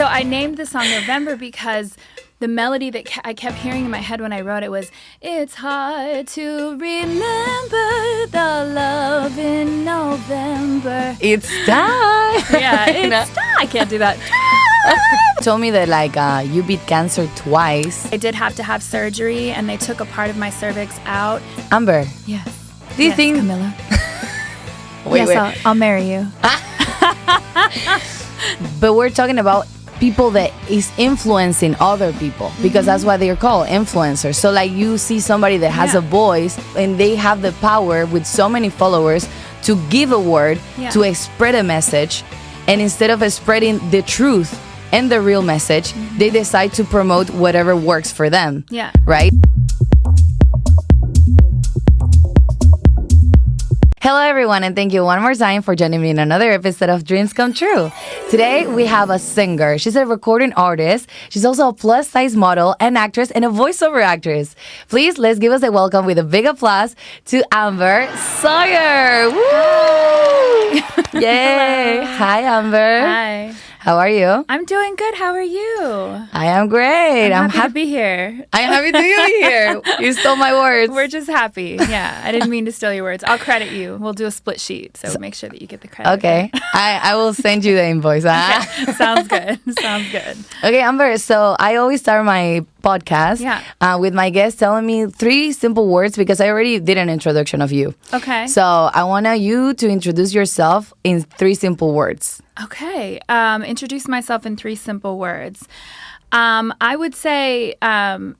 So I named the song November because the melody that I kept hearing in my head when I wrote it was, it's hard to remember the love in November. It's time. Yeah, it's time. I can't do that. Told me that you beat cancer twice. I did have to have surgery, and they took a part of my cervix out. Amber. Yes. Do you think... Camilla. wait. I'll marry you. But we're talking about people that is influencing other people, because that's what they're called, influencers. So you see somebody that has a voice and they have the power with so many followers to give a word, to spread a message, and instead of spreading the truth and the real message, they decide to promote whatever works for them. Yeah. Right? Hello, everyone, and thank you one more time for joining me in another episode of Dreams Come True. Today, we have a singer. She's a recording artist. She's also a plus-size model, an actress, and a voiceover actress. Please, let's give us a welcome with a big applause to Amber Sauer. Woo! Yay! Hello. Hi, Amber. Hi. How are you? I'm doing good. How are you? I am great. I'm happy to be here. I'm happy to be here. You stole my words. We're just happy. Yeah, I didn't mean to steal your words. I'll credit you. We'll do a split sheet, so make sure that you get the credit. Okay. I will send you the invoice. Okay. Sounds good. Sounds good. Okay, Amber, so I always start my podcast with my guests telling me 3 simple words, because I already did an introduction of you. Okay. So I want you to introduce yourself in 3 simple words. Okay. Introduce myself in 3 simple words. I would say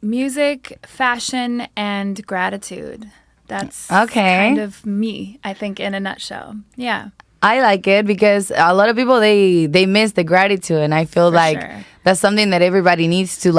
music, fashion, and gratitude. That's kind of me, I think, in a nutshell. Yeah. I like it because a lot of people, they miss the gratitude, and I feel that's something that everybody needs to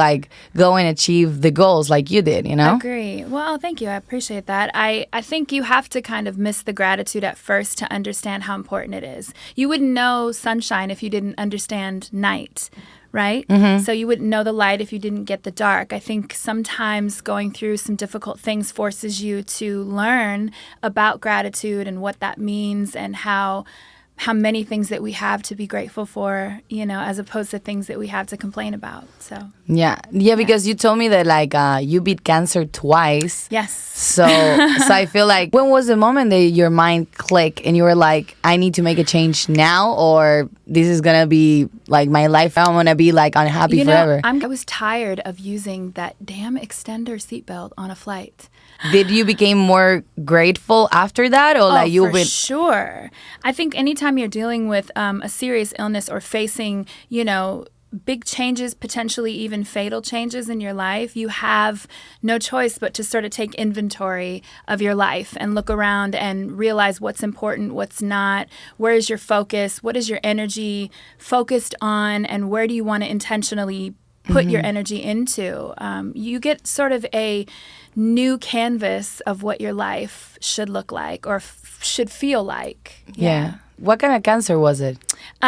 go and achieve the goals like you did, you know? I agree. Well, thank you. I appreciate that. I think you have to kind of miss the gratitude at first to understand how important it is. You wouldn't know sunshine if you didn't understand night, right? Mm-hmm. So you wouldn't know the light if you didn't get the dark. I think sometimes going through some difficult things forces you to learn about gratitude and what that means, and how many things that we have to be grateful for, as opposed to things that we have to complain about. So yeah, because you told me that you beat cancer twice. Yes. So I feel when was the moment that your mind clicked and you were like, I need to make a change now, or this is gonna be my life, I'm gonna be unhappy forever? I was tired of using that damn extender seatbelt on a flight. Did you become more grateful after that, or for sure. I think anytime you're dealing with a serious illness or facing, big changes, potentially even fatal changes in your life, you have no choice but to sort of take inventory of your life and look around and realize what's important, what's not, where is your focus, what is your energy focused on, and where do you want to intentionally put your energy into. You get sort of a new canvas of what your life should look like or should feel like. Yeah. What kind of cancer was it?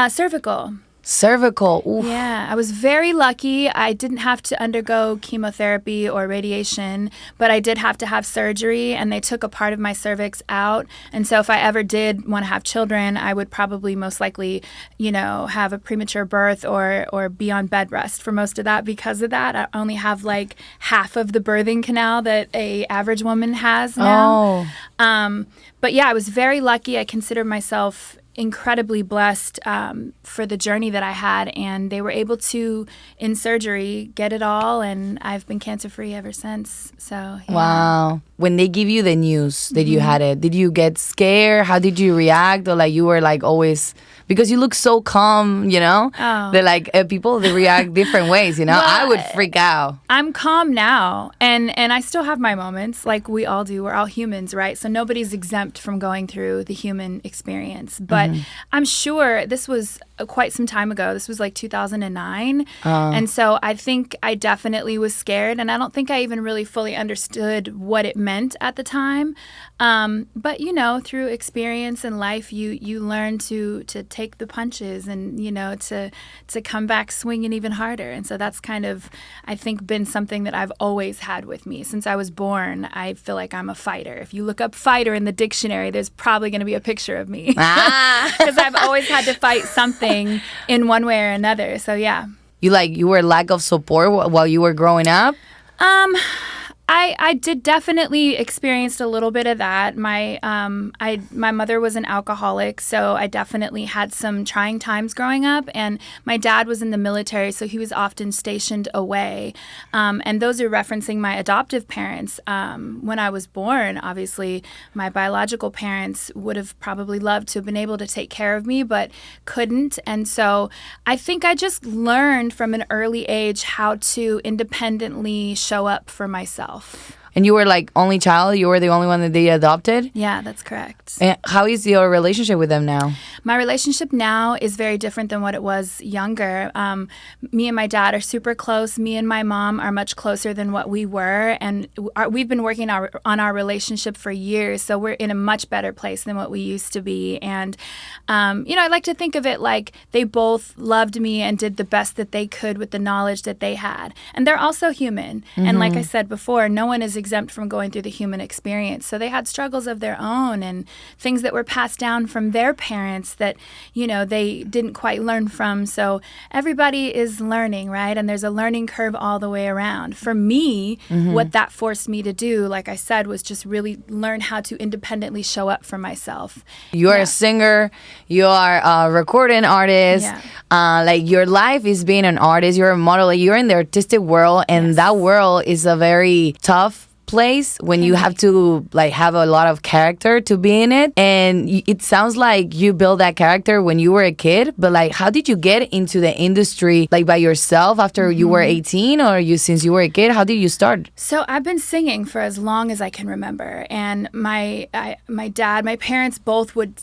Cervical. Cervical. Oof. Yeah, I was very lucky. I didn't have to undergo chemotherapy or radiation, but I did have to have surgery, and they took a part of my cervix out. And so if I ever did want to have children, I would probably most likely, have a premature birth or be on bed rest for most of that. Because of that, I only have half of the birthing canal that a average woman has now. Oh. But yeah, I was very lucky. I consider myself incredibly blessed for the journey that I had, and they were able to, in surgery, get it all, and I've been cancer-free ever since. So yeah. Wow. When they give you the news that you had it, did you get scared? How did you react? Or you were always, because you look so calm, Oh. They're people, they react different ways, Well, I would freak out. I'm calm now, and I still have my moments, like we all do. We're all humans, right? So nobody's exempt from going through the human experience. But I'm sure this was quite some time ago. This was 2009. And so I think I definitely was scared, and I don't think I even really fully understood what it meant at the time. But, through experience in life, you learn to take the punches and, to come back swinging even harder. And so that's kind of, I think, been something that I've always had with me. Since I was born, I feel like I'm a fighter. If you look up fighter in the dictionary, there's probably going to be a picture of me. Because I've always had to fight something in one way or another. So, yeah. you were lack of support while you were growing up? I did definitely experienced a little bit of that. My mother was an alcoholic, so I definitely had some trying times growing up. And my dad was in the military, so he was often stationed away. And those are referencing my adoptive parents. When I was born, obviously, my biological parents would have probably loved to have been able to take care of me, but couldn't. And so I think I just learned from an early age how to independently show up for myself. And you were like only child? You were the only one that they adopted? Yeah, that's correct. And how is your relationship with them now? My relationship now is very different than what it was younger. Me and my dad are super close. Me and my mom are much closer than what we were. And we've been working on our relationship for years. So we're in a much better place than what we used to be. And, I like to think of it like they both loved me and did the best that they could with the knowledge that they had. And they're also human. Mm-hmm. And like I said before, no one is exempt from going through the human experience. So they had struggles of their own and things that were passed down from their parents that, they didn't quite learn from. So everybody is learning, right? And there's a learning curve all the way around. For me, what that forced me to do, like I said, was just really learn how to independently show up for myself. You're a singer. You are a recording artist. Yeah. Your life is being an artist. You're a model. You're in the artistic world, and that world is a very tough place when you have to have a lot of character to be in it. And it sounds like you built that character when you were a kid, but how did you get into the industry by yourself after you were 18, or since you were a kid? How did you start? So I've been singing for as long as I can remember, and my parents both would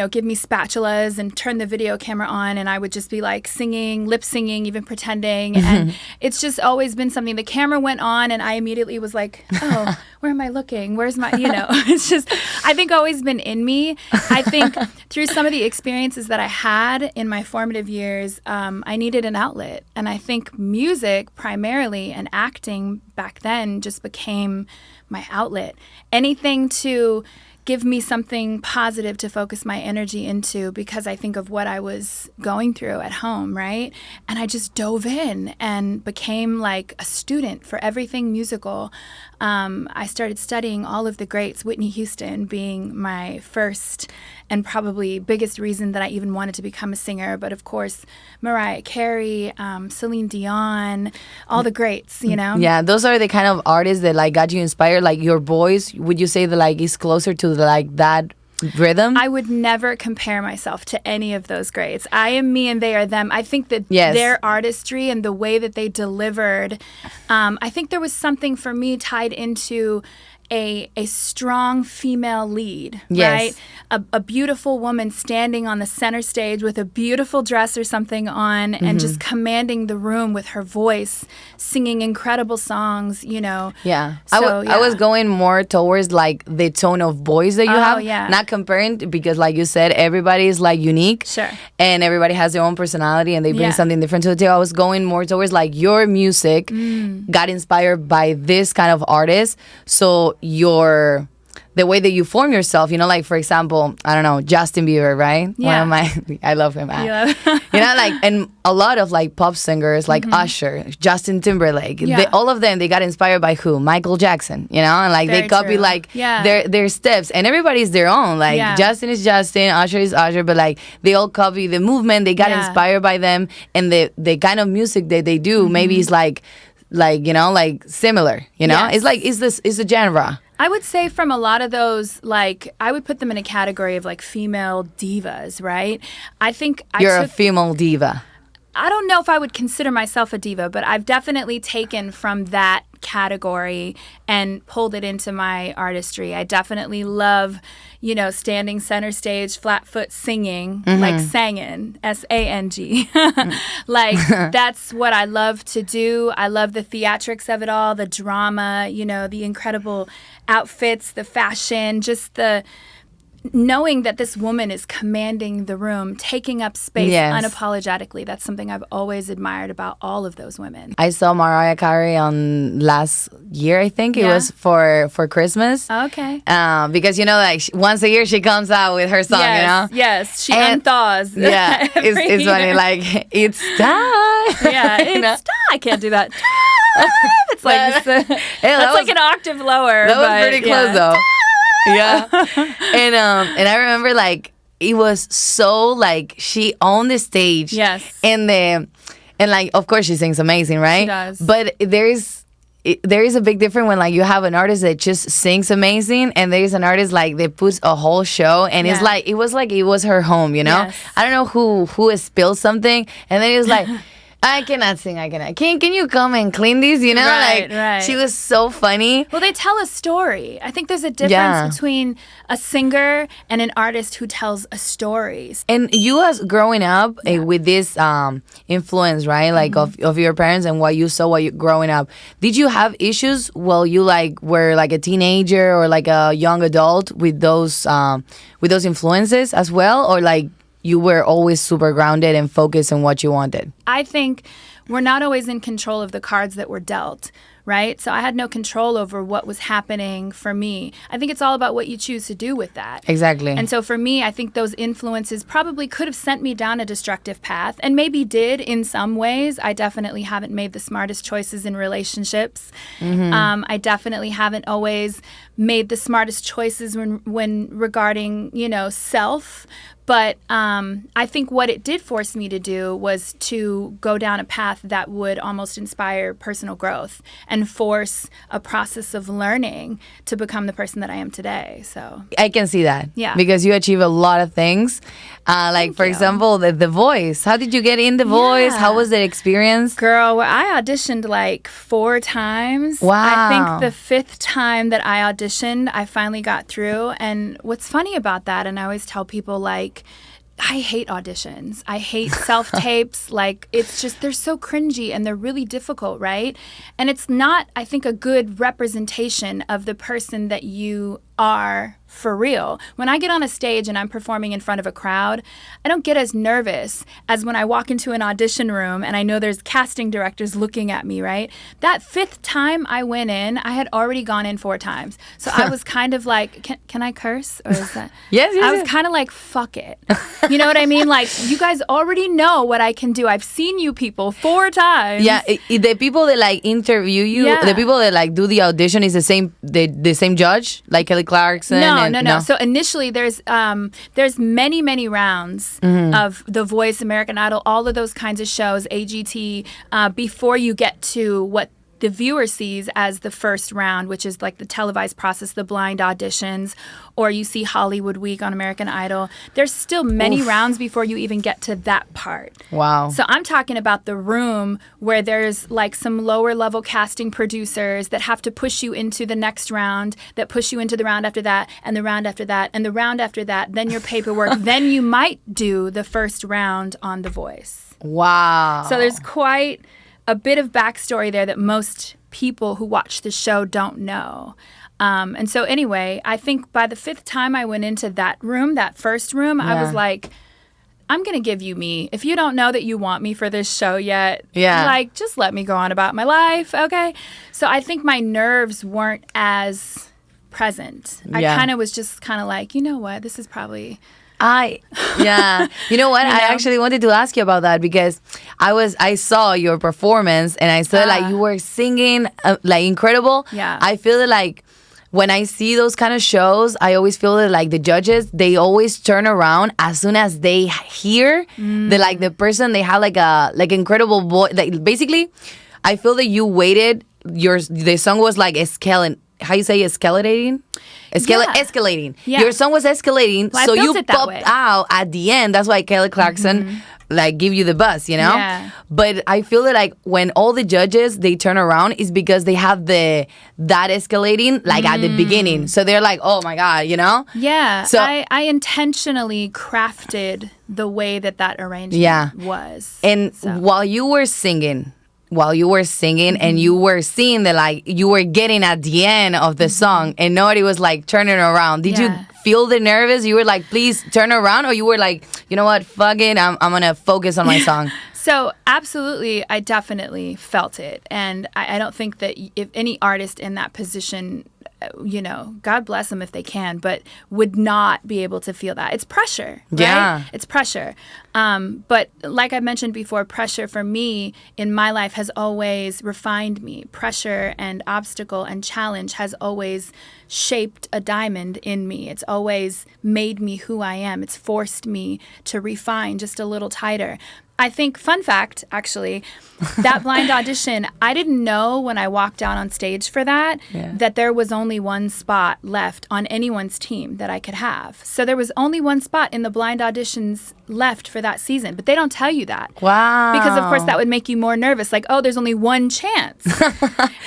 give me spatulas and turn the video camera on, and I would just be singing, lip singing, even pretending. And it's just always been something. The camera went on and I immediately was oh, where am I looking? Where's my, it's just, I think always been in me. I think through some of the experiences that I had in my formative years, I needed an outlet. And I think music primarily and acting back then just became my outlet. Anything to give me something positive to focus my energy into, because I think of what I was going through at home, right? And I just dove in and became a student for everything musical. I started studying all of the greats, Whitney Houston being my first and probably biggest reason that I even wanted to become a singer. But of course, Mariah Carey, Celine Dion, all the greats, Yeah, those are the kind of artists that got you inspired. Your voice, would you say that is closer to that rhythm? I would never compare myself to any of those greats. I am me and they are them. I think that their artistry and the way that they delivered, I think there was something for me tied into a strong female lead, right? A beautiful woman standing on the center stage with a beautiful dress or something on and just commanding the room with her voice, singing incredible songs, Yeah. So, I was going more towards the tone of voice that you have. Yeah. Not comparing, because like you said, everybody is unique. Sure. And everybody has their own personality and they bring something different to the table. I was going more towards your music got inspired by this kind of artist. So the way that you form yourself, for example, I don't know, Justin Bieber, right? Yeah. I love him. And a lot of pop singers Usher, Justin Timberlake, all of them, they got inspired by who? Michael Jackson, and they copy their steps, and everybody's their own. Justin is Justin, Usher is Usher, but they all copy the movement. They got inspired by them, and the kind of music that they do maybe is similar, it's a genre. I would say from a lot of those, I would put them in a category of female divas, right? I think you're a female diva. I don't know if I would consider myself a diva, but I've definitely taken from that category and pulled it into my artistry. I definitely love, standing center stage, flat foot singing, sangin', S-A-N-G. That's what I love to do. I love the theatrics of it all, the drama, the incredible outfits, the fashion, just the knowing that this woman is commanding the room, taking up space unapologetically, that's something I've always admired about all of those women. I saw Mariah Carey on last year, I think. It was for Christmas. Okay. Because, like, once a year she comes out with her song, Yes, she unthaws. Yeah, it's funny, like, it's time. Yeah, it's time. I can't do that. It's like, that's like an octave lower. That was pretty close, though. Yeah. And I remember, like, it was so, like, she owned the stage. Yes. And like, of course she sings amazing, right? She does. But there is a big difference when, like, you have an artist that just sings amazing, and there's an artist, like, that puts a whole show, and it's like it was her home, Yes. I don't know who has spilled something, and then it was like, I cannot sing. Can you come and clean these? Right. She was so funny. Well, they tell a story. I think there's a difference between a singer and an artist who tells a story. And you, as growing up with this influence, right, like of your parents and what you saw while you growing up, did you have issues while you like were like a teenager or like a young adult with those influences as well, or like you were always super grounded and focused on what you wanted? I think we're not always in control of the cards that were dealt, right? So I had no control over what was happening for me. I think it's all about what you choose to do with that. Exactly. And so for me, I think those influences probably could have sent me down a destructive path, and maybe did in some ways. I definitely haven't made the smartest choices in relationships. I definitely haven't always made the smartest choices when regarding, self. But I think what it did force me to do was to go down a path that would almost inspire personal growth and force a process of learning to become the person that I am today. So I can see that. Yeah. Because you achieve a lot of things. Like, for example, the Voice. How did you get in The Voice? How was the experience? Girl, well, I auditioned like 4 times. Wow. I think the 5th time that I auditioned, I finally got through. And what's funny about that, and I always tell people, like, I hate auditions. I hate self-tapes. Like, it's just, they're so cringy and they're really difficult, right? And it's not, I think, a good representation of the person that you are for real. When I get on a stage and I'm performing in front of a crowd, I don't get as nervous as when I walk into an audition room and I know there's casting directors looking at me, right? That 5th time I went in, I had already gone in 4 times. So I was kind of like, can I curse? Or is that? Yes. I was kind of like, fuck it. You know what I mean? Like, you guys already know what I can do. I've seen you people 4 times. Yeah, the people that like interview you, the people that like do the audition is the same judge, like Kelly Clarkson. No. So initially, there's many rounds of The Voice, American Idol, all of those kinds of shows, AGT, before you get to what the viewer sees as the first round, which is like the televised process, the blind auditions, or you see Hollywood Week on American Idol. There's still many rounds before you even get to that part. Wow. So I'm talking about the room where there's like some lower level casting producers that have to push you into the next round, that push you into the round after that, and the round after that, and the round after that, then your paperwork, then you might do the first round on The Voice. Wow. So there's quite a bit of backstory there that most people who watch the show don't know. And so anyway, I think by the 5th time I went into that room, that first room, I was like, I'm going to give you me. If you don't know that you want me for this show yet, like, just let me go on about my life, okay? So I think my nerves weren't as present. I kind of was just kind of like, you know what, this is probably... You know what? I actually wanted to ask you about that because I saw your performance and I saw like you were singing like incredible. Yeah. I feel like when I see those kind of shows, I always feel that like the judges, they always turn around as soon as they hear the person, they have like incredible voice. Like basically, I feel that you waited. The song was like how you say escalating? Escalating. Yeah. Your song was escalating, so you popped out at the end. That's why Kelly Clarkson like give you the buzz, you know? Yeah. But I feel that like when all the judges they turn around is because they have that escalating like at the beginning. So they're like, oh my God, you know? Yeah. So I intentionally crafted the way that arrangement was. And while you were singing and you were seeing that like you were getting at the end of the song and nobody was like turning around, did you feel the nervous, you were like, please turn around, or you were like, you know what, fuck it, I'm gonna focus on my song? So absolutely, I definitely felt it. And I don't think that if any artist in that position, God bless them if they can, but would not be able to feel that. It's pressure, right? Yeah. It's pressure. But like I mentioned before, pressure for me in my life has always refined me. Pressure and obstacle and challenge has always shaped a diamond in me. It's always made me who I am. It's forced me to refine just a little tighter. I think, fun fact, actually, that blind audition, I didn't know when I walked out on stage for that, that there was only one spot left on anyone's team that I could have. So there was only one spot in the blind auditions left for that season. But they don't tell you that. Wow. Because, of course, that would make you more nervous. Like, oh, there's only one chance.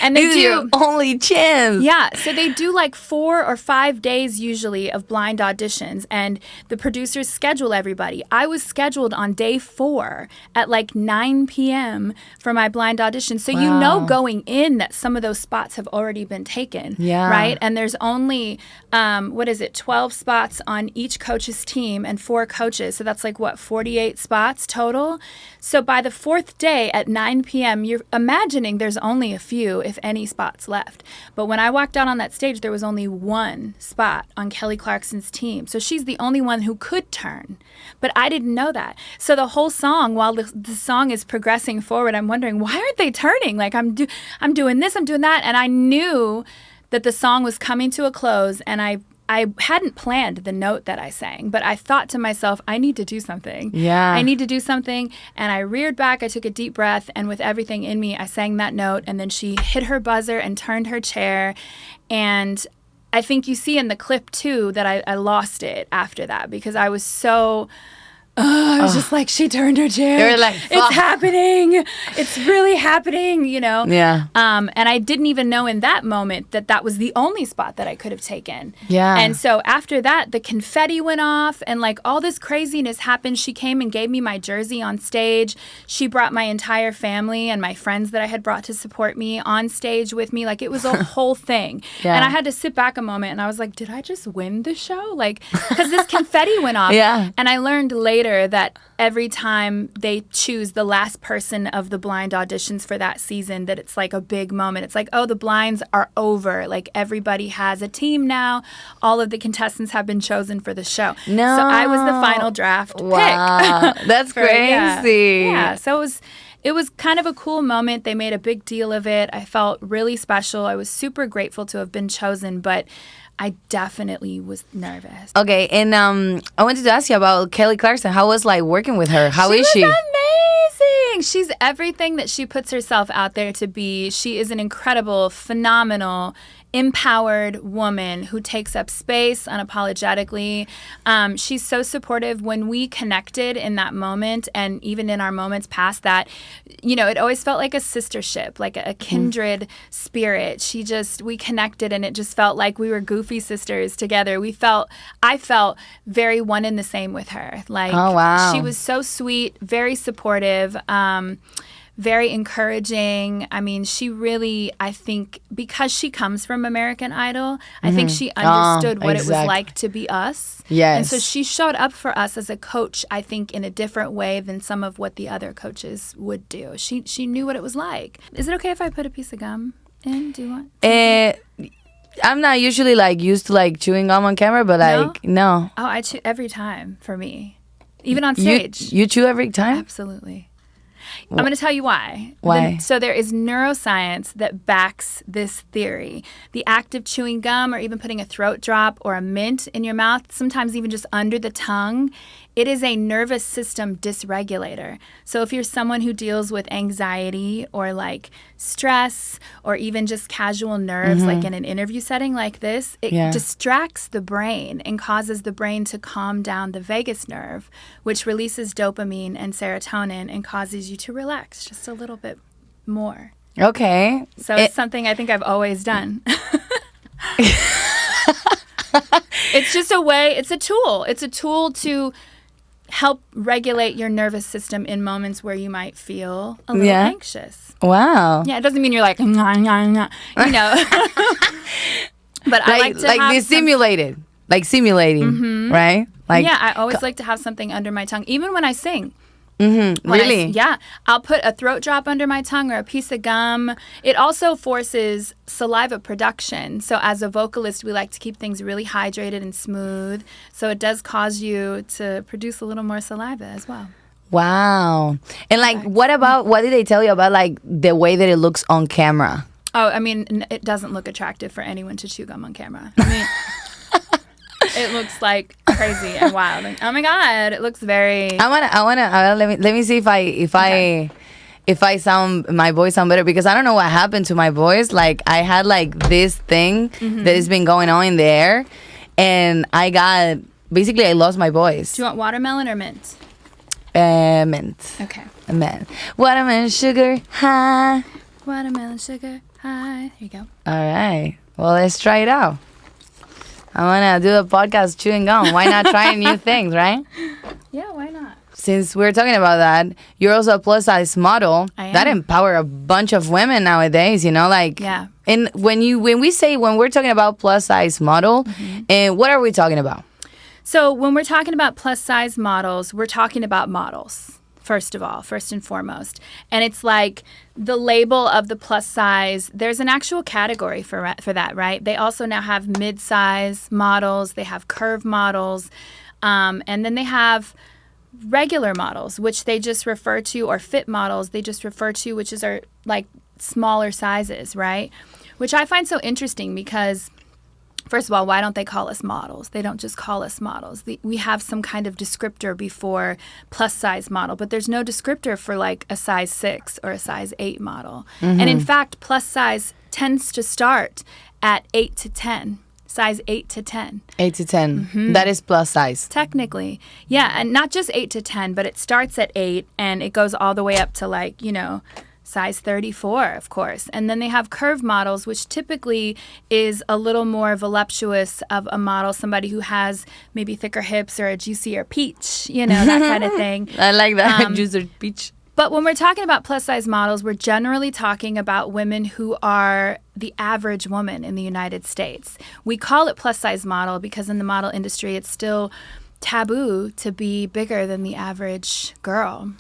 And they This is your only chance. Yeah. So they do like 4 or 5 days usually of blind auditions. And the producers schedule everybody. I was scheduled on day 4 at like 9 p.m. for my blind audition. So you know going in that some of those spots have already been taken. Yeah. Right? And there's only, 12 spots on each coach's team and 4 coaches. So that's like, 48 spots total? So by the 4th day at 9 p.m., you're imagining there's only a few, if any, spots left. But when I walked out on that stage, there was only one spot on Kelly Clarkson's team. So she's the only one who could turn. But I didn't know that. So the whole song, while the song is progressing forward, I'm wondering, why aren't they turning? Like, I'm doing this, I'm doing that. And I knew that the song was coming to a close, and I hadn't planned the note that I sang, but I thought to myself, I need to do something. Yeah. I need to do something. And I reared back, I took a deep breath, and with everything in me, I sang that note. And then she hit her buzzer and turned her chair. And I think you see in the clip, too, that I lost it after that, because I was so... I was just like, she turned her chair. You're like, it's happening. It's really happening, Yeah. And I didn't even know in that moment that was the only spot that I could have taken. Yeah. And so after that, the confetti went off and like all this craziness happened. She came and gave me my jersey on stage. She brought my entire family and my friends that I had brought to support me on stage with me. Like, it was a whole thing. Yeah. And I had to sit back a moment and I was like, did I just win the show? Like, because this confetti went off. Yeah. And I learned later that every time they choose the last person of the blind auditions for that season, that it's like a big moment. It's like, oh, the blinds are over. Like, everybody has a team now. All of the contestants have been chosen for the show. No. So I was the final draft pick. That's crazy. Yeah. So it was kind of a cool moment. They made a big deal of it. I felt really special. I was super grateful to have been chosen, but I definitely was nervous. Okay, and I wanted to ask you about Kelly Clarkson. How was like working with her? How is she? She was amazing. She's everything that she puts herself out there to be. She is an incredible, phenomenal, empowered woman who takes up space unapologetically. She's so supportive. When we connected in that moment, and even in our moments past that, it always felt like a sistership, like a kindred spirit. We connected, and it just felt like we were goofy sisters together. I felt very one and the same with her. Like, oh, wow. She was so sweet, very supportive, very encouraging. I mean, she really, I think, because she comes from American Idol, I think she understood what it was like to be us. Yes. And so she showed up for us as a coach, I think, in a different way than some of what the other coaches would do. She knew what it was like. Is it okay if I put a piece of gum in? Do you want? I'm not usually like used to like chewing gum on camera, but like, no. Oh, I chew every time for me. Even on stage. You chew every time? Absolutely. I'm going to tell you why. Why? So there is neuroscience that backs this theory. The act of chewing gum, or even putting a throat drop or a mint in your mouth, sometimes even just under the tongue, it is a nervous system dysregulator. So if you're someone who deals with anxiety or like stress or even just casual nerves, like in an interview setting like this, it distracts the brain and causes the brain to calm down the vagus nerve, which releases dopamine and serotonin and causes you to relax just a little bit more. Okay. So it's something I think I've always done. It's just a way, it's a tool. It's a tool to help regulate your nervous system in moments where you might feel a little anxious. Wow. Yeah, it doesn't mean you're like, nah. But I like to have dissimulated. like simulating, right? Like, yeah, I always like to have something under my tongue, even when I sing. Really? Yeah. I'll put a throat drop under my tongue or a piece of gum. It also forces saliva production. So as a vocalist, we like to keep things really hydrated and smooth. So it does cause you to produce a little more saliva as well. Wow. And like, what did they tell you about like the way that it looks on camera? Oh, I mean, it doesn't look attractive for anyone to chew gum on camera. I mean, it looks like crazy and wild. Like, oh my God, it looks very. Let me see if I sound, my voice sound better, because I don't know what happened to my voice. Like, I had like this thing that has been going on in the air, and I lost my voice. Do you want watermelon or mint? Mint. Okay. Mint. Watermelon sugar high. Watermelon sugar high. Here you go. All right. Well, let's try it out. I want to do a podcast chewing gum. Why not try new things, right? Yeah, why not? Since we're talking about that, you're also a plus size model. I am. That empower a bunch of women nowadays, you know, like. Yeah. And when we're talking about plus size model, and what are we talking about? So when we're talking about plus size models, we're talking about models. First and foremost. And it's like the label of the plus size, there's an actual category for that, right? They also now have mid-size models, they have curve models, and then they have regular models, which they just refer to, or fit models, they just refer to, which are like smaller sizes, right? Which I find so interesting because, first of all, why don't they call us models? They don't just call us models. We have some kind of descriptor before plus size model, but there's no descriptor for like a size 6 or a size 8 model. And in fact, plus size tends to start at 8 to 10, size 8 to 10. 8 to 10. That is plus size. Technically. Yeah, and not just 8 to 10, but it starts at 8 and it goes all the way up to like, size 34, of course. And then they have curve models, which typically is a little more voluptuous of a model, somebody who has maybe thicker hips or a juicier peach, that kind of thing. I like that, juicier peach. But when we're talking about plus size models, we're generally talking about women who are the average woman in the United States. We call it plus size model because in the model industry, it's still taboo to be bigger than the average girl.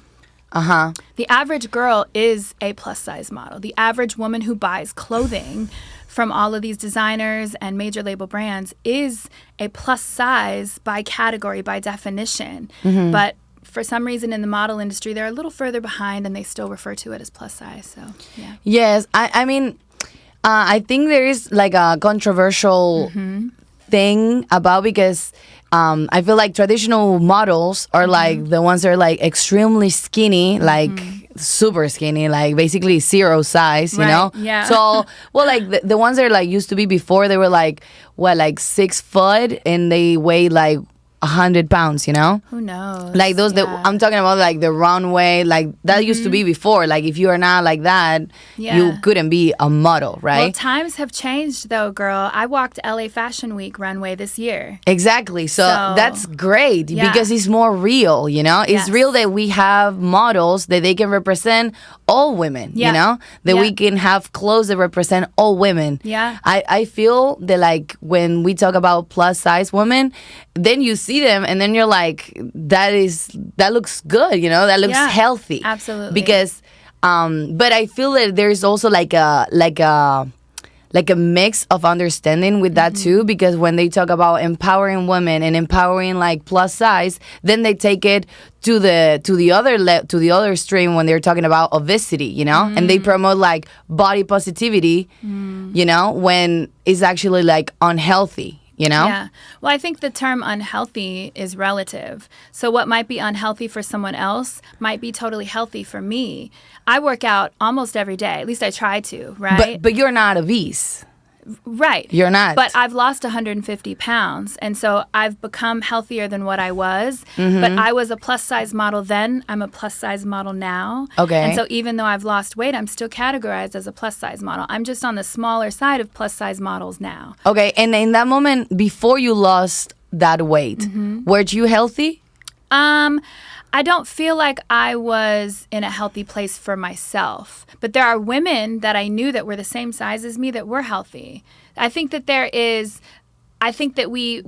The average girl is a plus size model. The average woman who buys clothing from all of these designers and major label brands is a plus size by category, by definition. But for some reason in the model industry, they're a little further behind and they still refer to it as plus size. So, yeah. Yes. I mean, I think there is like a controversial thing about, because I feel like traditional models are like the ones that are like extremely skinny, like super skinny, like basically zero size, you know? Yeah. So, well, like the ones that are like used to be before, they were like, like 6 foot and they weigh like 100 pounds, you know? Who knows? Like those that I'm talking about, like the runway, like that used to be before. Like if you are not like that, you couldn't be a model, right? Well, times have changed though, girl. I walked LA Fashion Week runway this year. Exactly. So that's great because it's more real, you know? It's real that we have models that they can represent all women, you know? That we can have clothes that represent all women. Yeah. I feel that like when we talk about plus size women, then you see them and then you're like, that looks good, you know, that looks healthy. Absolutely. Because but I feel that there's also like a mix of understanding with that too, because when they talk about empowering women and empowering like plus size, then they take it to the other stream when they're talking about obesity, you know, and they promote like body positivity, you know, when it's actually like unhealthy. You know? Yeah. Well, I think the term unhealthy is relative. So what might be unhealthy for someone else might be totally healthy for me. I work out almost every day. At least I try to, right? But you're not obese. Right. You're not. But I've lost 150 pounds. And so I've become healthier than what I was. But I was a plus size model then. I'm a plus size model now. Okay. And so even though I've lost weight, I'm still categorized as a plus size model. I'm just on the smaller side of plus size models now. Okay. And in that moment, before you lost that weight, were you healthy? I don't feel like I was in a healthy place for myself. But there are women that I knew that were the same size as me that were healthy. I think that there is I think that we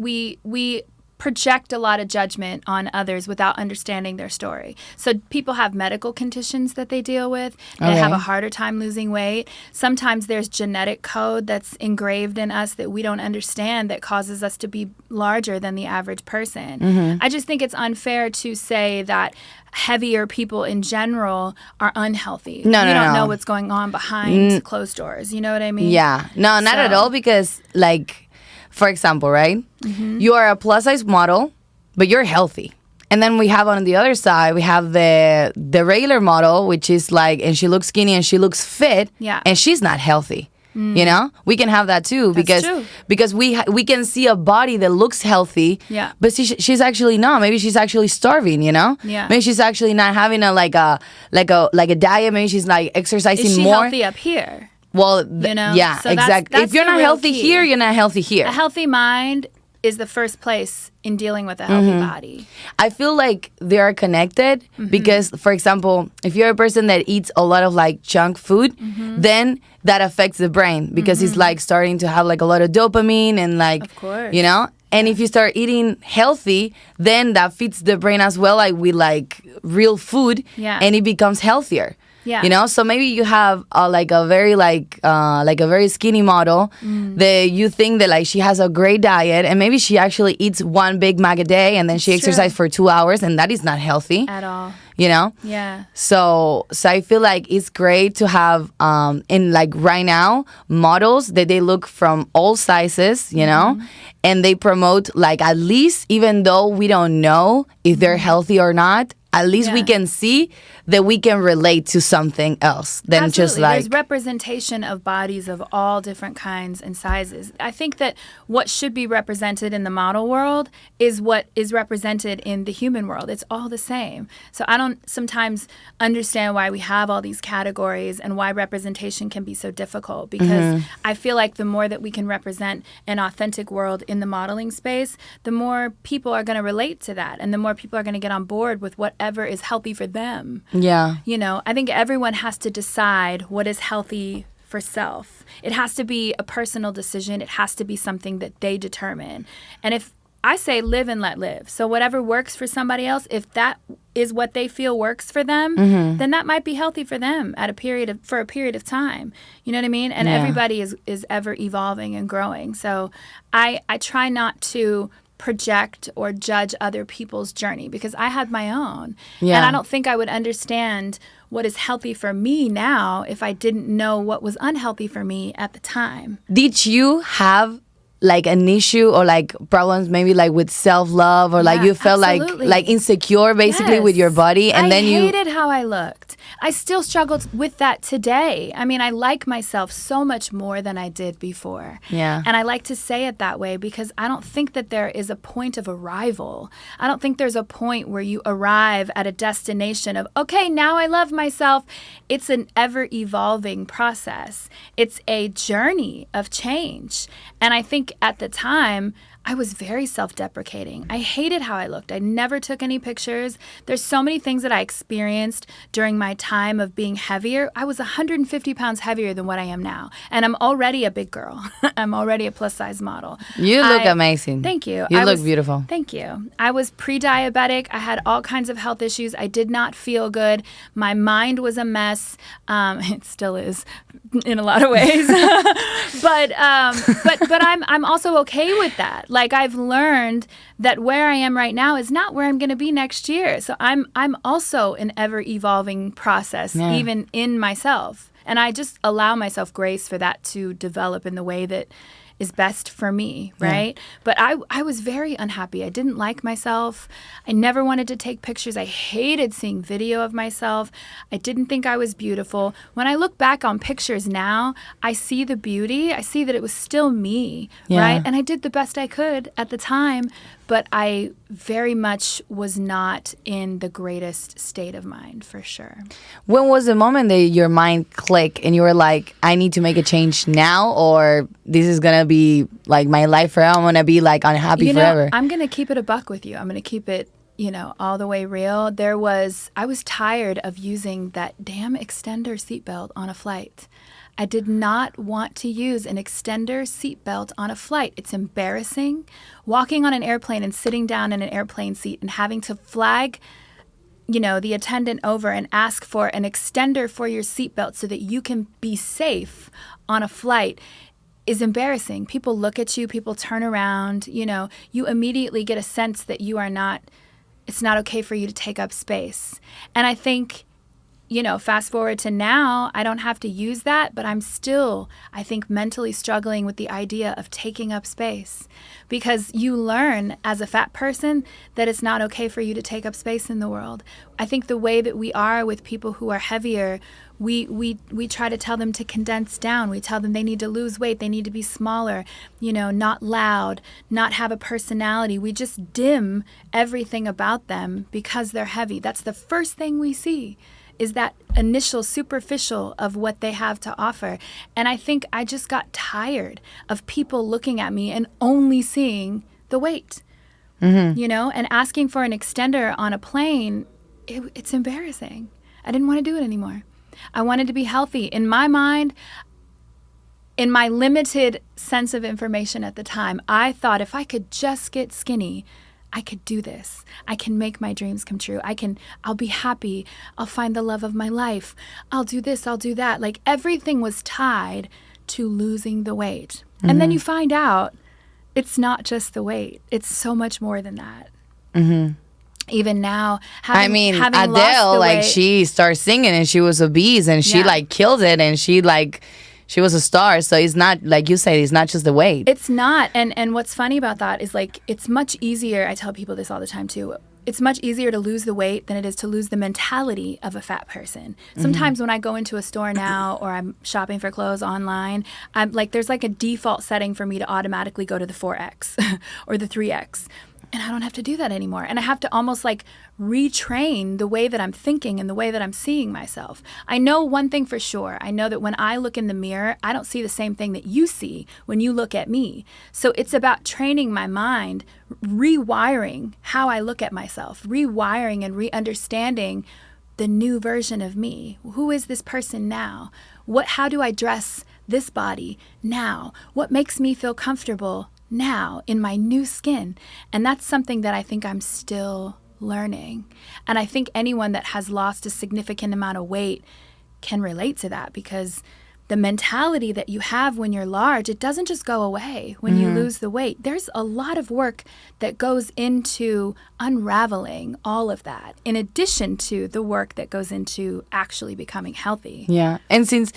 project a lot of judgment on others without understanding their story. So people have medical conditions that they deal with. They have a harder time losing weight. Sometimes there's genetic code that's engraved in us that we don't understand that causes us to be larger than the average person. I just think it's unfair to say that heavier people in general are unhealthy. No, we no, don't no. know what's going on behind closed doors. You know what I mean? Yeah. No, not at all, because like, for example, right? You are a plus size model, but you're healthy. And then we have on the other side, we have the regular model, which is like, and she looks skinny and she looks fit, and she's not healthy. You know, we can have that too. That's true. Because we can see a body that looks healthy, but she's actually not. Maybe she's actually starving. You know, maybe she's actually not having a diet. Maybe she's like exercising Is she more. healthy up here? Well, you know? yeah, So exactly. that's If you're the not real healthy key. here, you're not healthy here. A healthy mind is the first place in dealing with a healthy body. I feel like they are connected because, for example, if you're a person that eats a lot of like junk food, then that affects the brain because it's like starting to have like a lot of dopamine and like, Of course. you know? And if you start eating healthy, then that feeds the brain as well, like with like real food, and it becomes healthier. Yeah. You know, so maybe you have like a very skinny model that you think that like she has a great diet, and maybe she actually eats one Big Mac a day and then she exercises for 2 hours, and that is not healthy At all. You know? Yeah. So I feel like it's great to have in like right now models that they look from all sizes, you know, and they promote like at least, even though we don't know if they're healthy or not, at least we can see that we can relate to something else than Absolutely. just like... There's representation of bodies of all different kinds and sizes. I think that what should be represented in the model world is what is represented in the human world. It's all the same. So I don't sometimes understand why we have all these categories and why representation can be so difficult, because I feel like the more that we can represent an authentic world in the modeling space, the more people are going to relate to that, and the more people are going to get on board with whatever is healthy for them. Yeah. You know, I think everyone has to decide what is healthy for self. It has to be a personal decision. It has to be something that they determine. And if I say live and let live, so whatever works for somebody else, if that is what they feel works for them, then that might be healthy for them for a period of time. You know what I mean? And everybody is ever evolving and growing. So I try not to project or judge other people's journey, because I had my own. And I don't think I would understand what is healthy for me now if I didn't know what was unhealthy for me at the time. Did you have like an issue or like problems maybe like with self-love, or like you felt absolutely. like insecure basically with your body, and then I hated how I looked. I still struggled with that today. I mean, I like myself so much more than I did before. Yeah. And I like to say it that way because I don't think that there is a point of arrival. I don't think there's a point where you arrive at a destination of, okay, now I love myself. It's an ever-evolving process. It's a journey of change. And I think at the time, I was very self-deprecating. I hated how I looked. I never took any pictures. There's so many things that I experienced during my time of being heavier. I was 150 pounds heavier than what I am now. And I'm already a big girl. I'm already a plus-size model. You look amazing. Thank you. You look beautiful. Thank you. I was pre-diabetic. I had all kinds of health issues. I did not feel good. My mind was a mess. It still is in a lot of ways. but I'm also okay with that. Like, I've learned that where I am right now is not where I'm going to be next year. So I'm also an ever-evolving process, even in myself. And I just allow myself grace for that to develop in the way that is best for me, right? But I was very unhappy. I didn't like myself. I never wanted to take pictures. I hated seeing video of myself. I didn't think I was beautiful. When I look back on pictures now, I see the beauty. I see that it was still me, right? And I did the best I could at the time, but I very much was not in the greatest state of mind, for sure. When was the moment that your mind clicked and you were like, I need to make a change now, or this is going to be like my life forever? I'm going to be like unhappy forever. I'm going to keep it a buck with you. I'm going to keep it, all the way real, I was tired of using that damn extender seatbelt on a flight. I did not want to use an extender seatbelt on a flight. It's embarrassing. Walking on an airplane and sitting down in an airplane seat and having to flag, the attendant over and ask for an extender for your seatbelt so that you can be safe on a flight is embarrassing. People look at you, people turn around, you immediately get a sense that it's not okay for you to take up space. And I think, fast forward to now, I don't have to use that, but I'm still, I think, mentally struggling with the idea of taking up space, because you learn as a fat person that it's not okay for you to take up space in the world. I think the way that we are with people who are heavier, we try to tell them to condense down. We tell them they need to lose weight, they need to be smaller, not loud, not have a personality. We just dim everything about them because they're heavy. That's the first thing we see, is that initial superficial of what they have to offer. And I think I just got tired of people looking at me and only seeing the weight, and asking for an extender on a plane. It's embarrassing. I didn't want to do it anymore. I wanted to be healthy. In my mind, in my limited sense of information at the time, I thought if I could just get skinny, I could do this. I can make my dreams come true. I'll be happy. I'll find the love of my life. I'll do this, I'll do that. Like, everything was tied to losing the weight. And then you find out it's not just the weight. It's so much more than that. Even now, having Adele, lost the weight, she started singing and she was obese and she killed it, and she was a star. So it's not, like you said, it's not just the weight. It's not. And what's funny about that is, it's much easier. I tell people this all the time too. It's much easier to lose the weight than it is to lose the mentality of a fat person. Sometimes when I go into a store now, or I'm shopping for clothes online, there's a default setting for me to automatically go to the 4X or the 3X. And I don't have to do that anymore. And I have to almost retrain the way that I'm thinking and the way that I'm seeing myself. I know one thing for sure. I know that when I look in the mirror, I don't see the same thing that you see when you look at me. So it's about training my mind, rewiring how I look at myself, rewiring and re-understanding the new version of me. Who is this person now? How do I dress this body now? What makes me feel comfortable now in my new skin? And that's something that I think I'm still learning. And I think anyone that has lost a significant amount of weight can relate to that, because the mentality that you have when you're large, it doesn't just go away when you lose the weight. There's a lot of work that goes into unraveling all of that, in addition to the work that goes into actually becoming healthy. Yeah. And since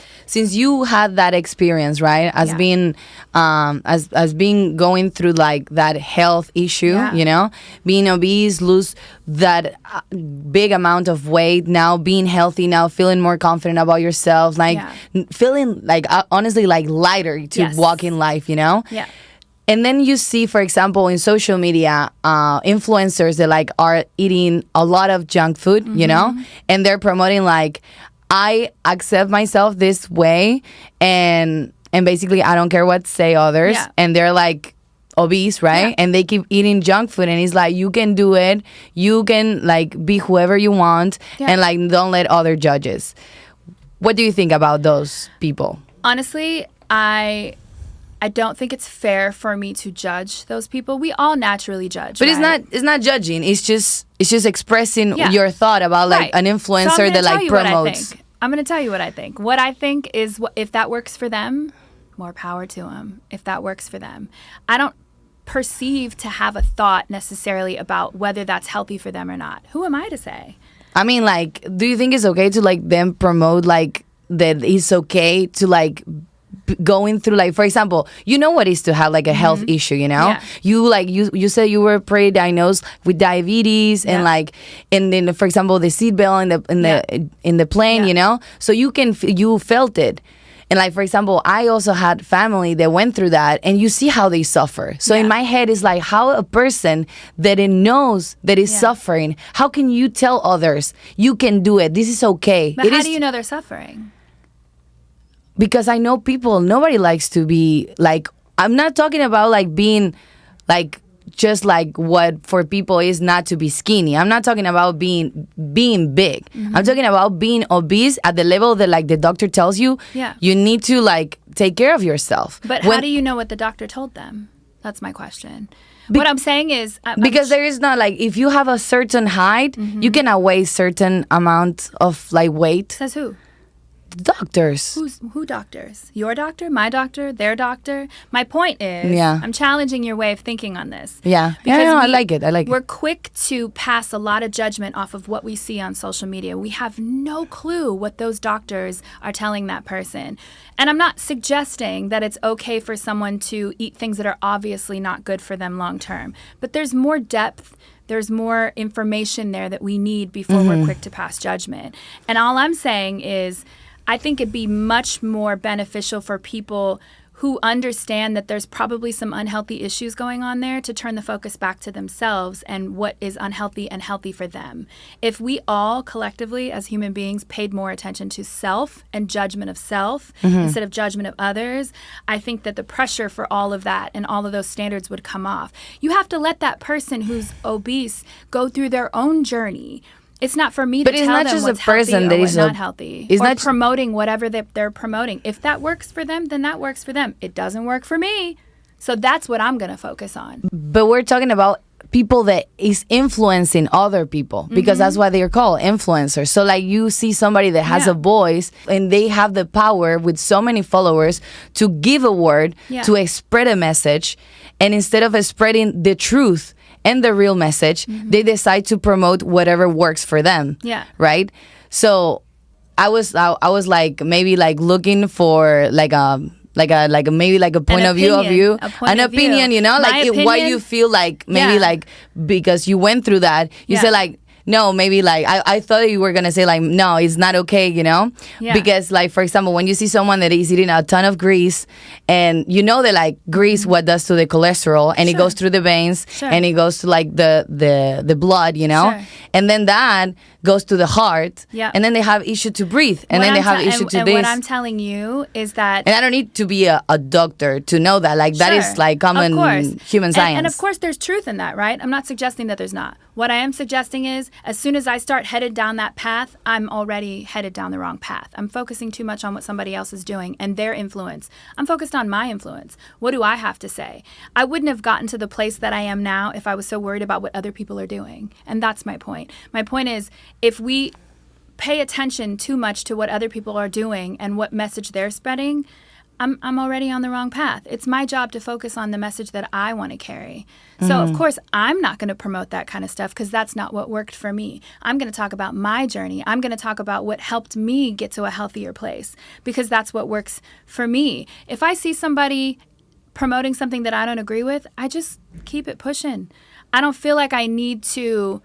you had that experience, right, as being as being going through that health issue, being obese, lose that big amount of weight, now being healthy, now feeling more confident about yourself, feeling honestly lighter to walk in life, Yeah. And then you see, for example, in social media, influencers that are eating a lot of junk food, and they're promoting I accept myself this way, and basically I don't care what say others, and they're obese, right? And they keep eating junk food, and it's you can do it, you can be whoever you want, and don't let other judges. What do you think about those people? Honestly, I don't think it's fair for me to judge those people. We all naturally judge, but right? it's not judging. It's just expressing your thought about an influencer that promotes. I'm going to tell you what I think. What I think is, if that works for them, more power to them. If that works for them, I don't perceive to have a thought necessarily about whether that's healthy for them or not. Who am I to say? I mean, do you think it's okay to them promote that it's okay to going through for example, what is to have a health issue, you said you were pre-diagnosed with diabetes and and then, for example, the seatbelt in the plane, so you felt it. And for example, I also had family that went through that, and you see how they suffer. So in my head, it's how a person that knows that is suffering, how can you tell others you can do it? This is okay. But how do you know they're suffering? Because I know people, nobody likes to be I'm not talking about being just like what for people is not to be skinny. I'm not talking about being big. I'm talking about being obese at the level that like the doctor tells you you need to like take care of yourself. But how do you know what the doctor told them? That's my question. What I'm saying is... because there is not like, if you have a certain height, you cannot weigh certain amount of like weight. Says who? Doctors. Who doctors? Your doctor? My doctor? Their doctor? My point is, I'm challenging your way of thinking on this. Yeah. I like it. We're quick to pass a lot of judgment off of what we see on social media. We have no clue what those doctors are telling that person. And I'm not suggesting that it's okay for someone to eat things that are obviously not good for them long term. But there's more depth. There's more information there that we need before we're quick to pass judgment. And all I'm saying is, I think it'd be much more beneficial for people who understand that there's probably some unhealthy issues going on there to turn the focus back to themselves and what is unhealthy and healthy for them. If we all collectively as human beings paid more attention to self and judgment of self instead of judgment of others, I think that the pressure for all of that and all of those standards would come off. You have to let that person who's obese go through their own journey. It's not for me to tell them what's healthy or what's not healthy, or promoting whatever they're promoting. If that works for them, then that works for them. It doesn't work for me. So that's what I'm going to focus on. But we're talking about people that is influencing other people, because that's why they're called influencers. So like you see somebody that has a voice and they have the power with so many followers to give a word, to spread a message. And instead of spreading the truth and the real message, they decide to promote whatever works for them. Yeah. Right? So I was like maybe like looking for like maybe like a point of view of you, an opinion, you know, like what you feel like maybe like because you went through that, you say like, no, maybe like I thought you were gonna say like, no, it's not okay, you know, because like for example, when you see someone that is eating a ton of grease, and you know that like grease what does to the cholesterol, and it goes through the veins, and it goes to like the blood, you know, and then that goes to the heart, and then they have issue to breathe, and then they have issue to this. What I'm telling you is that, and I don't need to be a doctor to know that, like that is like common human science. And of course there's truth in that, right? I'm not suggesting that there's not. What I am suggesting is, as soon as I start headed down that path, I'm already headed down the wrong path. I'm focusing too much on what somebody else is doing and their influence. I'm focused on my influence. What do I have to say? I wouldn't have gotten to the place that I am now if I was so worried about what other people are doing. And that's my point. My point is, if we pay attention too much to what other people are doing and what message they're spreading, I'm already on the wrong path. It's my job to focus on the message that I want to carry. So, of course, I'm not going to promote that kind of stuff because that's not what worked for me. I'm going to talk about my journey. I'm going to talk about what helped me get to a healthier place because that's what works for me. If I see somebody promoting something that I don't agree with, I just keep it pushing. I don't feel like I need to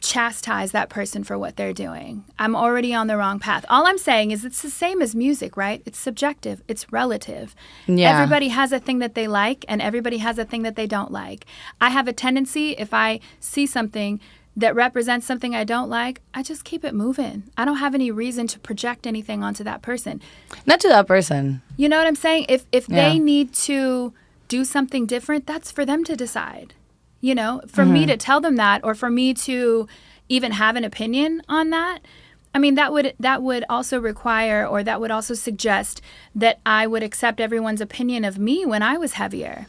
chastise that person for what they're doing. I'm already on the wrong path. All I'm saying is it's the same as music, right? It's subjective. It's relative. Yeah. Everybody has a thing that they like and everybody has a thing that they don't like. I have a tendency, if I see something that represents something I don't like, I just keep it moving. I don't have any reason to project anything onto that person. Not to that person. You know what I'm saying? If they need to do something different, that's for them to decide. You know, for me to tell them that, or for me to even have an opinion on that, I mean, that would also require, or that would also suggest that I would accept everyone's opinion of me when I was heavier.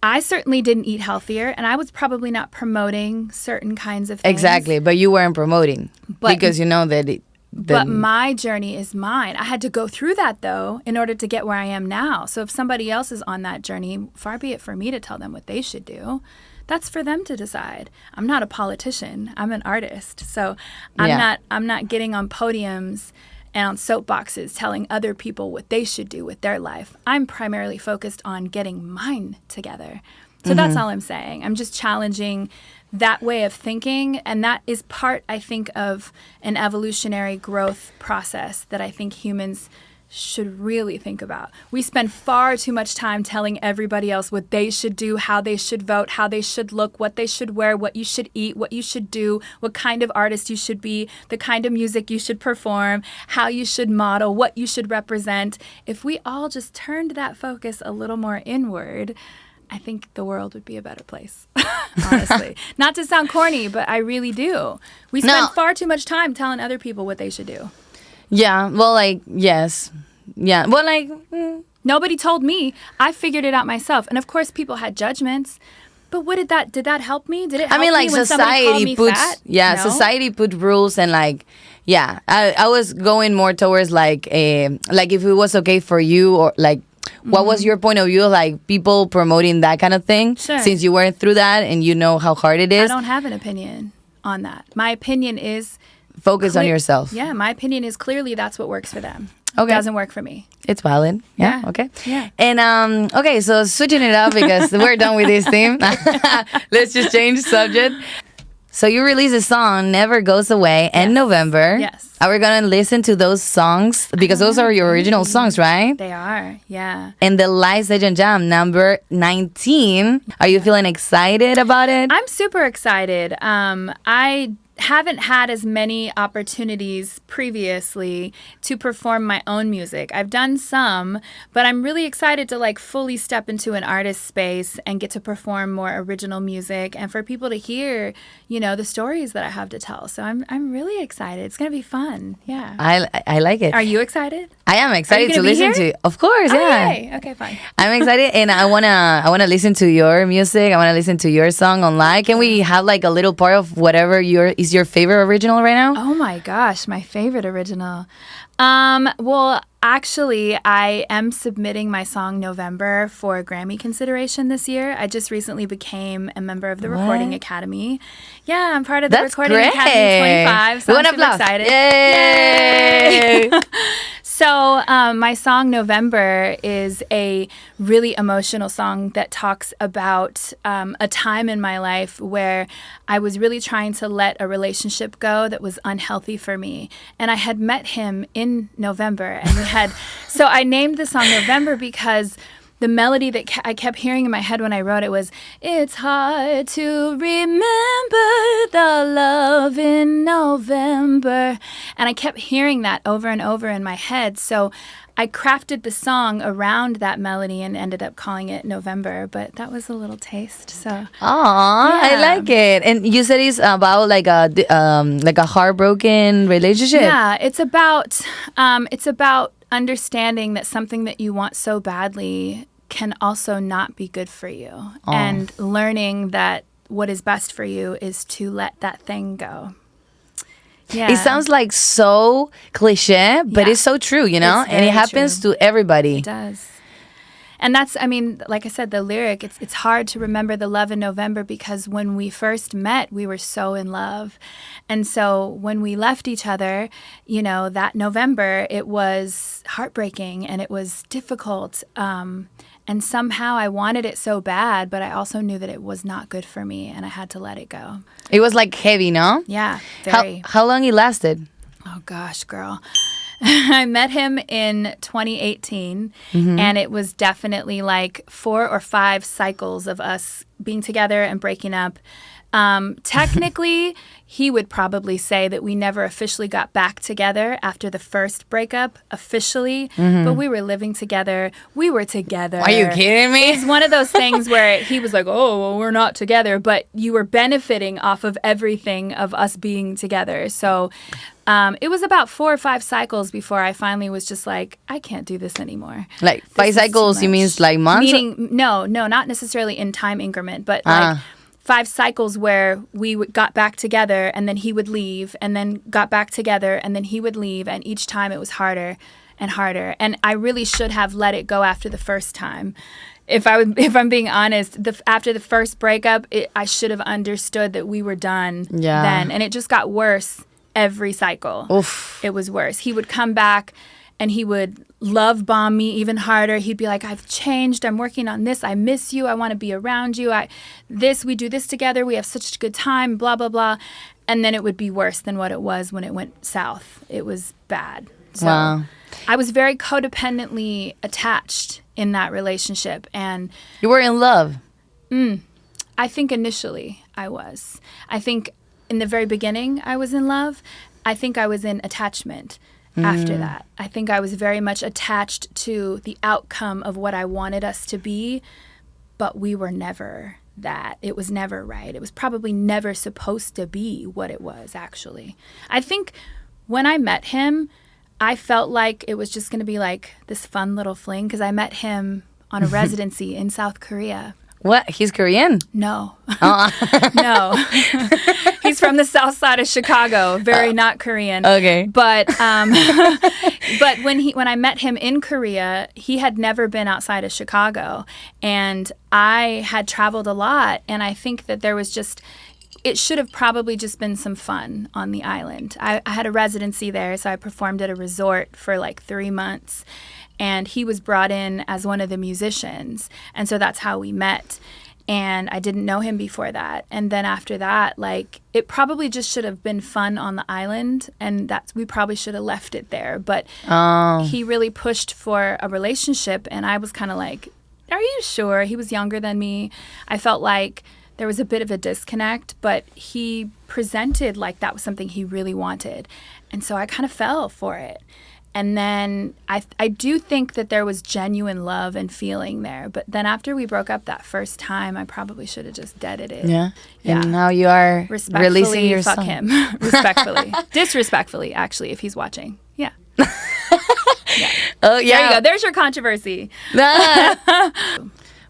I certainly didn't eat healthier, and I was probably not promoting certain kinds of things. Exactly, but you weren't promoting because you know that but my journey is mine. I had to go through that, though, in order to get where I am now. So if somebody else is on that journey, far be it for me to tell them what they should do. That's for them to decide. I'm not a politician. I'm an artist. So I'm not getting on podiums and on soapboxes telling other people what they should do with their life. I'm primarily focused on getting mine together. So that's all I'm saying. I'm just challenging that way of thinking, and that is part, I think, of an evolutionary growth process that I think humans should really think about. We spend far too much time telling everybody else what they should do, how they should vote, how they should look, what they should wear, what you should eat, what you should do, what kind of artist you should be, the kind of music you should perform, how you should model, what you should represent. If we all just turned that focus a little more inward, I think the world would be a better place, honestly. Not to sound corny, but I really do. We spend far too much time telling other people what they should do. Yeah, well, like, yes. Yeah, well, like... Nobody told me. I figured it out myself. And of course, people had judgments. But did that help me? Did it help me when somebody called me fat? Yeah, no? Society put rules and like, yeah. I was going more towards like if it was okay for you or like, what was your point of view of like people promoting that kind of thing? Sure. Since you went through that and you know how hard it is. I don't have an opinion on that. My opinion is... Focus on yourself. Yeah, my opinion is clearly that's what works for them. Okay. It doesn't work for me. It's valid. Yeah. Okay. Yeah. And okay, so switching it up because we're done with this theme. Let's just change subject. So you released a song, Never Goes Away, in November. Yes. Are we going to listen to those songs? Because those are your original songs, right? They are, yeah. And the Live Session Jam, number 19. Are you feeling excited about it? I'm super excited. I haven't had as many opportunities previously to perform my own music. I've done some, but I'm really excited to like fully step into an artist space and get to perform more original music and for people to hear, you know, the stories that I have to tell. So I'm really excited. It's going to be fun. Yeah. I like it. Are you excited? I am excited to listen to. Of course, yeah. Yay. Okay, fine. I'm excited, and I wanna listen to your music. I wanna listen to your song online. Can we have like a little part of whatever is your favorite original right now? Oh my gosh, my favorite original. Well, actually, I am submitting my song November for Grammy consideration this year. I just recently became a member of the Recording Academy. Yeah, I'm part of the Recording Academy 25. So I'm super excited. Yay! So my song November is a really emotional song that talks about a time in my life where I was really trying to let a relationship go that was unhealthy for me. And I had met him in November. And so I named the song November because the melody that I kept hearing in my head when I wrote it was, it's hard to remember the love in November. And I kept hearing that over and over in my head. So I crafted the song around that melody and ended up calling it November. But that was a little taste. So, yeah. I like it. And you said it's about like a heartbroken relationship. Yeah, it's about understanding that something that you want so badly can also not be good for you. And learning that what is best for you is to let that thing go. Yeah. It sounds like so cliche, but it's so true, you know? And it happens to everybody. It does. And that's, I mean, like I said, the lyric, it's hard to remember the love in November because when we first met, we were so in love. And so when we left each other, you know, that November, it was heartbreaking and it was difficult. And somehow I wanted it so bad, but I also knew that it was not good for me and I had to let it go. It was like heavy, no? Yeah, very. How long it lasted? Oh gosh, girl. I met him in 2018, and it was definitely like 4 or 5 cycles of us being together and breaking up. Technically, he would probably say that we never officially got back together after the first breakup, officially, but we were living together. We were together. Are you kidding me? It's one of those things where he was like, oh, well, we're not together, but you were benefiting off of everything of us being together. So it was about 4 or 5 cycles before I finally was just like, I can't do this anymore. Like 5 cycles, you mean like months? Meaning, no, not necessarily in time increment, but like 5 cycles where we got back together and then he would leave and then got back together and then he would leave. And each time it was harder and harder. And I really should have let it go after the first time. If I'm being honest, after the first breakup, I should have understood that we were done then. And it just got worse every cycle. Oof. It was worse. He would come back and he would love bomb me even harder. He'd be like, I've changed. I'm working on this. I miss you. I want to be around you. We do this together. We have such a good time, blah, blah, blah. And then it would be worse than what it was when it went south. It was bad. So wow. I was very codependently attached in that relationship. And you were in love? I think initially I was. I think in the very beginning I was in love. I think I was in attachment after that. I think I was very much attached to the outcome of what I wanted us to be but we were never that. It was never right. It was probably never supposed to be what it was, actually. I think when I met him, I felt like it was just going to be like this fun little fling, because I met him on a residency in South Korea. What? He's Korean? No. Oh. No. He's from the south side of Chicago. Very not Korean. Okay. But but when I met him in Korea, he had never been outside of Chicago. And I had traveled a lot. And I think that there was just, it should have probably just been some fun on the island. I had a residency there, so I performed at a resort for like 3 months. And he was brought in as one of the musicians. And so that's how we met. And I didn't know him before that. And then after that, like, it probably just should have been fun on the island. And we probably should have left it there. But he really pushed for a relationship. And I was kind of like, are you sure? He was younger than me. I felt like there was a bit of a disconnect. But he presented like that was something he really wanted. And so I kind of fell for it. And then I do think that there was genuine love and feeling there. But then after we broke up that first time, I probably should have just deaded it. Yeah. And now you are releasing your fuck song. Him. Respectfully. Disrespectfully, actually, if he's watching. Yeah. Yeah. Oh, yeah. There you go. There's your controversy.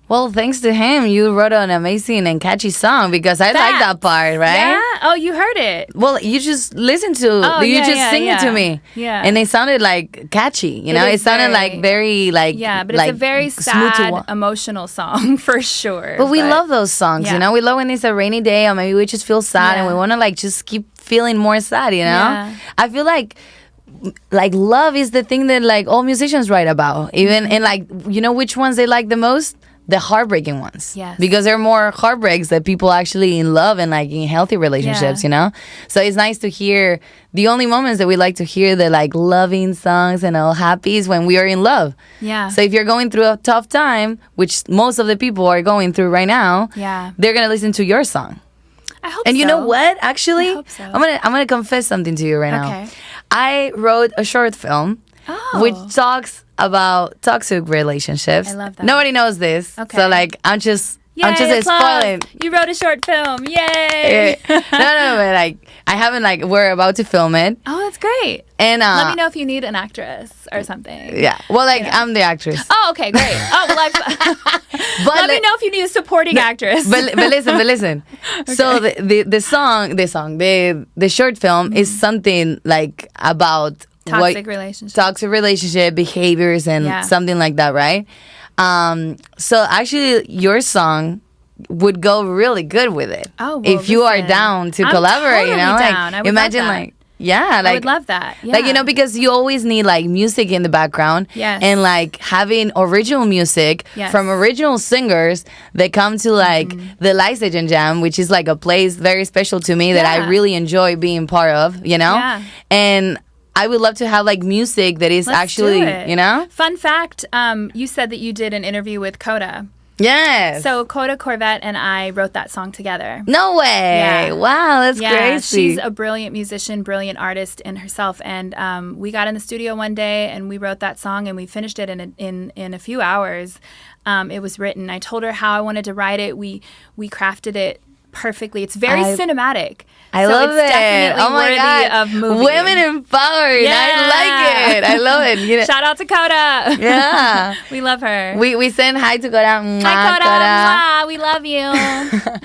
Well, thanks to him, you wrote an amazing and catchy song, because I like that part, right? Yeah? Oh, you heard it. Well, you just listened to, sing it to me. Yeah. And it sounded like catchy, you know? It sounded like very, like, yeah, but like it's a very sad, emotional song for sure. But we love those songs, you know? We love when it's a rainy day, or maybe we just feel sad and we want to like just keep feeling more sad, you know? Yeah. I feel like love is the thing that like all musicians write about. Even and like, you know which ones they like the most? The heartbreaking ones. Yes. Because there are more heartbreaks that people actually in love and like in healthy relationships, you know? So it's nice to hear the only moments that we like to hear the like loving songs and all happy is when we are in love. Yeah. So if you're going through a tough time, which most of the people are going through right now, they're gonna listen to your song. I hope and you know what? Actually, I hope so. I'm gonna confess something to you right now. I wrote a short film which talks about toxic relationships. I love that. Nobody knows this. Okay. So like I'm just Yay, spoiling. You wrote a short film. Yay! No, but like I haven't like we're about to film it. Oh, that's great. And let me know if you need an actress or something. Yeah. Well, like I'm the actress. Oh, okay, great. Oh, well, let me know if you need a supporting actress. But listen. Okay. So the short film is something like about toxic relationship behaviors and something like that, right? So actually your song would go really good with it. Oh, well, if you are down to collaborate, totally you know, down. like imagine like like I would love that. Yeah. Like, you know, because you always need like music in the background and like having original music from original singers that come to like the Lycegen Jam, which is like a place very special to me that I really enjoy being part of, you know? And I would love to have like music that is actually, you know? Fun fact, you said that you did an interview with Coda. Yes. So Coda Corvette and I wrote that song together. No way. Yeah. Wow, that's crazy. She's a brilliant musician, brilliant artist in herself. And we got in the studio one day and we wrote that song and we finished it in a few hours. It was written. I told her how I wanted to write it. We crafted it perfectly. It's very cinematic. I love it. Definitely oh my God. Of movie. Women empowered. Yeah. I like it. I love it. You know? Shout out to Coda. Yeah. We love her. We send hi to Coda. Mwah, hi, Coda. Mwah. We love you.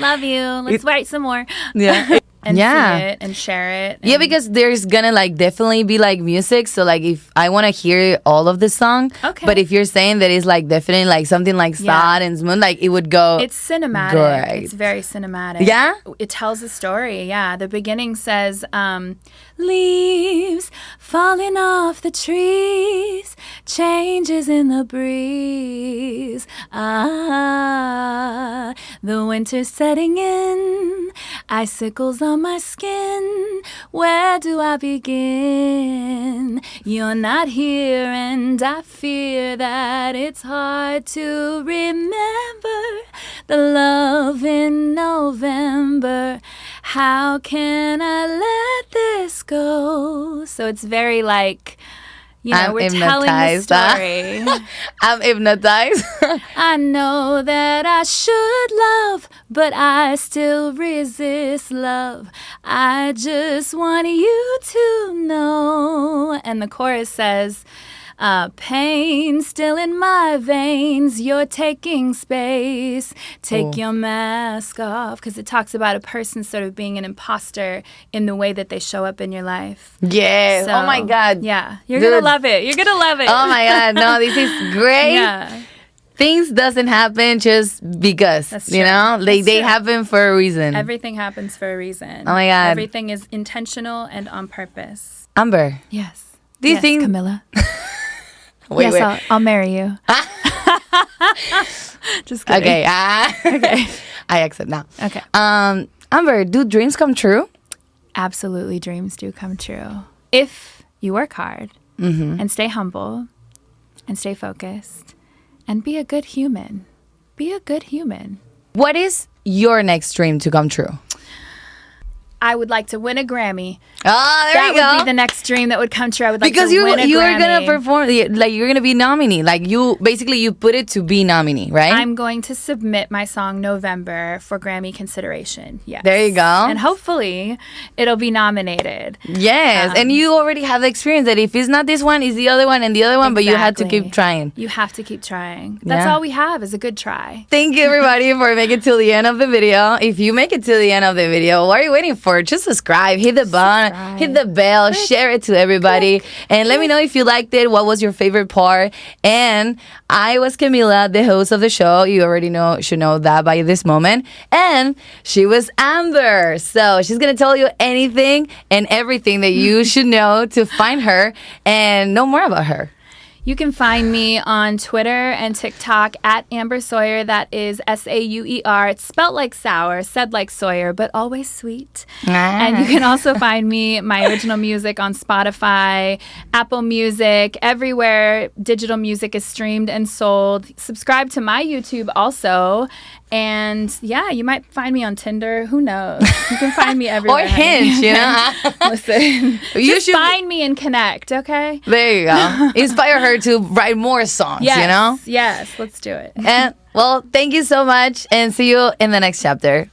Love you. Let's write some more. Yeah. And see it and share it. Yeah, because there's gonna like definitely be like music. So like if I want to hear all of the song, but if you're saying that it's like definitely like something like sad and smooth, like it would go. It's cinematic. Great. It's very cinematic. Yeah. It tells a story. Yeah. The beginning says, leaves falling off the trees, changes in the breeze. Ah, the winter's setting in, icicles on my skin. Where do I begin? You're not here and I fear that it's hard to remember the love in November. How can I let this go? So it's very like, You know, we're telling the story. I'm hypnotized. I know that I should love, but I still resist love. I just want you to know. And the chorus says, pain still in my veins, you're taking space. Take your mask off. Because it talks about a person sort of being an imposter in the way that they show up in your life. Yes. So, oh my God. Yeah. You're going to love it. You're going to love it. Oh my God. No, this is great. Yeah. Things doesn't happen just because, you know, they happen for a reason. Everything happens for a reason. Oh my God. Everything is intentional and on purpose. Amber. Yes. Do you think Camilla? wait. I'll marry you. Just kidding. Okay. Okay. I accept now. Okay. Amber, do dreams come true? Absolutely, dreams do come true. If you work hard and stay humble and stay focused and be a good human. Be a good human. What is your next dream to come true? I would like to win a Grammy. Oh, there you go. That would be the next dream that would come true. I would like because to win a Grammy. you are gonna perform, like you're gonna be nominee. Like you put it to be nominee, right? I'm going to submit my song November for Grammy consideration. Yes. There you go. And hopefully it'll be nominated. Yes, and you already have the experience that if it's not this one, it's the other one and the other one, but you have to keep trying. You have to keep trying. That's all we have is a good try. Thank you everybody for making it till the end of the video. If you make it till the end of the video, what are you waiting for? Just subscribe, hit the button, hit the bell, share it to everybody, and let me know if you liked it. What was your favorite part? And I was Camila, the host of the show. You already should know that by this moment. And she was Amber. So she's going to tell you anything and everything that you should know to find her and know more about her. You can find me on Twitter and TikTok at Amber Sauer. That is Sauer. It's spelt like sour, said like Sawyer, but always sweet. And you can also find my original music on Spotify, Apple Music, everywhere digital music is streamed and sold. Subscribe to my YouTube also. And yeah, you might find me on Tinder. Who knows? You can find me everywhere. Or Hinge, you know? Listen, just find me and connect, okay? There you go. Inspire her to write more songs, you know? Yes, let's do it. And, well, thank you so much and see you in the next chapter.